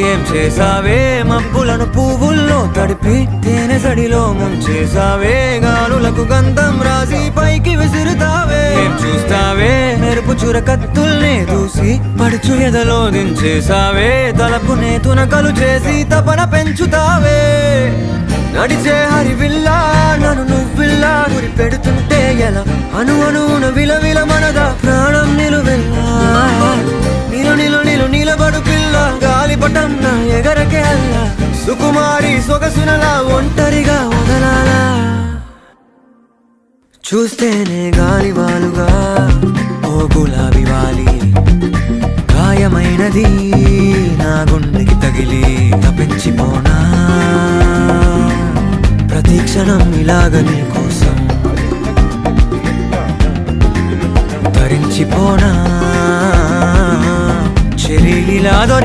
ఏం చేసావే మబ్బులను పువ్వుల్లో తడిపి తేనె సడిలో ముంచేసావే గాలులకు గంధం రాసి పైకి విసురుతావే ఏం చూస్తావే మెరుపు చురకత్తుల్నే దూసి పడుచు ఎదలో దించేసావే తలపునే తునకలు చేసి తపన పెంచుతావే నడిచే హరివిల్లా నన్ను నువ్విల్లా గురి పెడుతుంటే ఎలా అణువున విలవిల మనదా ప్రాణం నిలువెల్లా నిలబడు పిల్ల గాలిపటం నా ఎగరకే అల్లా సుకుమారి సొగసునలా ఒంటరిగా వదలాలా చూస్తేనే గాలివాలుగా ఓ గులాబీ వాలి గాయమైనది నా గుండెకి తగిలి తప్పించిపోనా ప్రతి క్షణం ఇలాగ నీ కోసం తరించిపోనా చెరి ఇలా